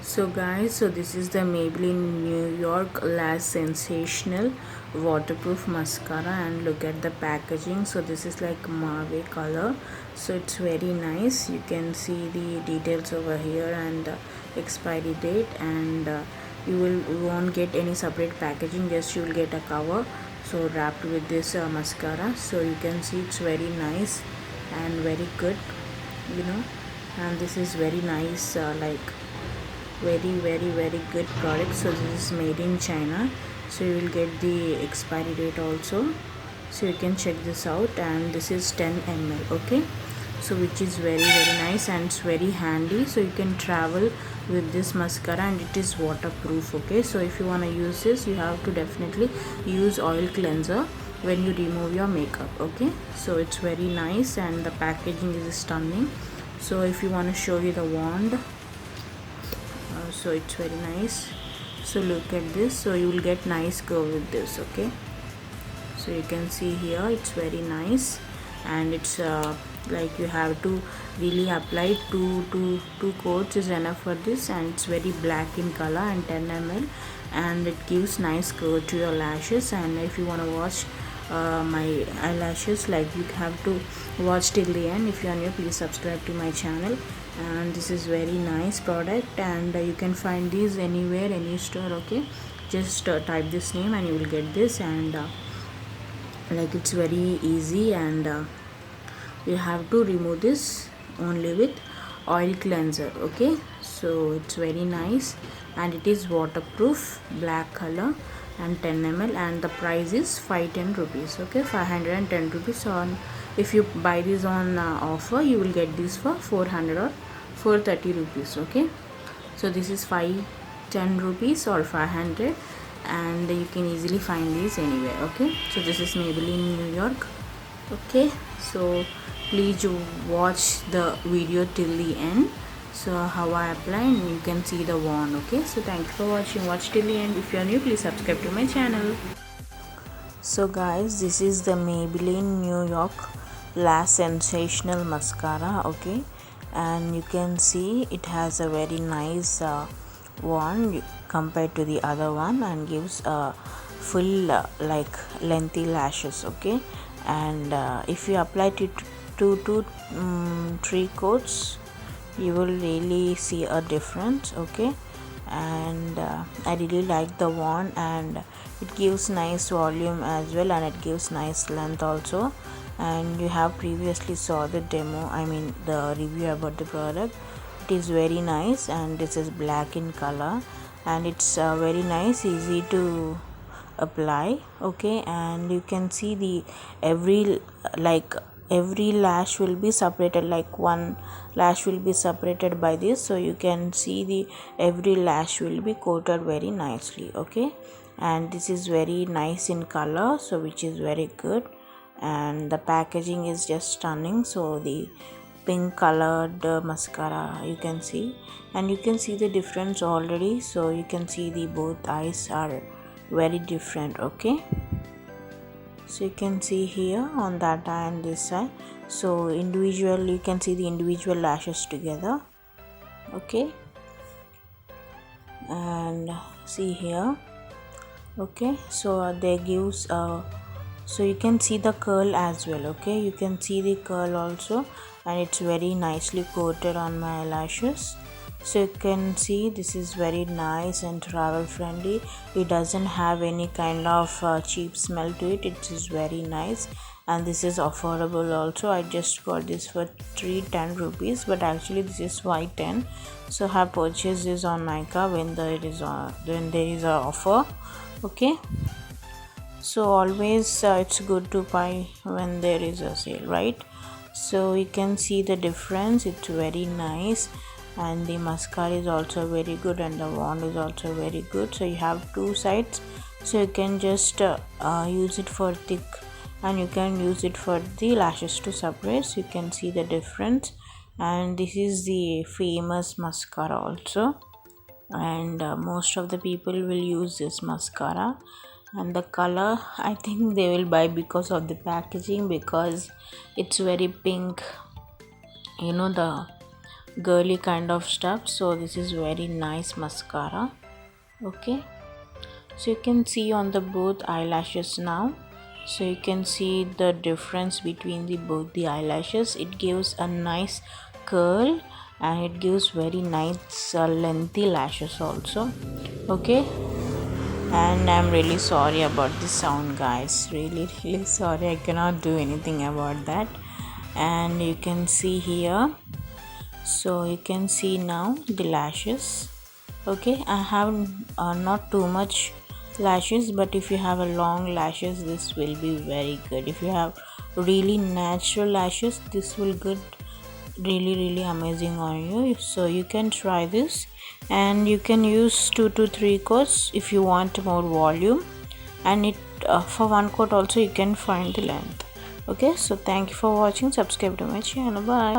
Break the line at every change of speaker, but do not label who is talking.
So guys, so this is the Maybelline New York Lash Sensational Waterproof Mascara, and look at the packaging. So this is like mauve color, so it's very nice. You can see the details over here and expiry date, and you won't get any separate packaging, just you'll get a cover so wrapped with this mascara. So you can see it's very nice and very good, you know. And this is very nice, like very good product. So this is made in China, so you will get the expiry date also, so you can check this out. And this is 10 ml, okay, so which is very nice and it's very handy. So you can travel with this mascara and it is waterproof, okay. So if you want to use this, you have to definitely use oil cleanser when you remove your makeup, okay. So it's very nice and the packaging is stunning. So if you want to show you the wand, so it's very nice. So look at this, so you will get nice curve with this, okay. So you can see here it's very nice, and it's like you have to really apply two coats is enough for this, and it's very black in color and 10 ml, and it gives nice curve to your lashes. And if you want to watch my eyelashes, like, you have to watch till the end. If you are new, please subscribe to my channel. And this is very nice product, and you can find these anywhere, any store, okay. Just type this name and you will get this. And like, it's very easy, and you have to remove this only with oil cleanser, okay. So it's very nice, and it is waterproof, black color and 10 ml, and the price is 510 rupees, okay, 510 rupees. On if you buy this on offer, you will get this for 400 or 430 rupees, okay. So this is 510 rupees or 500, and you can easily find these anywhere, okay. So this is Maybelline New York, okay. So please watch the video till the end, so how I apply, and you can see the wand, okay. So thank you for watching. Watch till the end. If you are new, please subscribe to my channel. So guys, this is the Maybelline New York Lash Sensational Mascara, okay. And you can see it has a very nice wand compared to the other one, and gives a full like lengthy lashes, okay. And if you apply it to 3 coats, you will really see a difference, okay. And I really like the wand, and it gives nice volume as well, and it gives nice length also. And you have previously saw the demo, I mean the review about the product. It is very nice, and this is black in color, and it's very nice, easy to apply, okay. And you can see the every lash will be separated, like one lash will be separated by this, so you can see the every lash will be coated very nicely, okay. And this is very nice in color, so which is very good, and the packaging is just stunning. So the pink colored mascara you can see, and you can see the difference already. So you can see the both eyes are very different, okay. So you can see here on that eye and this eye, so individual, you can see the individual lashes together, okay. And see here, okay. So they gives so you can see the curl as well, okay. You can see the curl also, and it's very nicely coated on my lashes. So you can see this is very nice and travel friendly. It doesn't have any kind of cheap smell to it. It is very nice, and this is affordable also. I just got this for 310 rupees, but actually this is 510. So I have purchased this on Nykaa when there is a offer, okay. So always it's good to buy when there is a sale, right? So you can see the difference. It's very nice, and the mascara is also very good, and the wand is also very good. So you have two sides, so you can just use it for thick, and you can use it for the lashes to separate. So you can see the difference. And this is the famous mascara also, and most of the people will use this mascara. And the color, I think they will buy because of the packaging, because it's very pink, you know, the girly kind of stuff. So this is very nice mascara. Okay, so you can see on the both eyelashes now. So you can see the difference between the both the eyelashes. It gives a nice curl and it gives very nice lengthy lashes also. Okay, and I'm really sorry about the sound, guys. Really sorry, I cannot do anything about that. And you can see here, so you can see now the lashes. Okay, I have not too much lashes, but if you have a long lashes, this will be very good. If you have really natural lashes, this will good, really amazing on you. So you can try this, and you can use 2 to 3 coats if you want more volume, and it for one coat also you can find the length. Okay, so thank you for watching. Subscribe to my channel. Bye.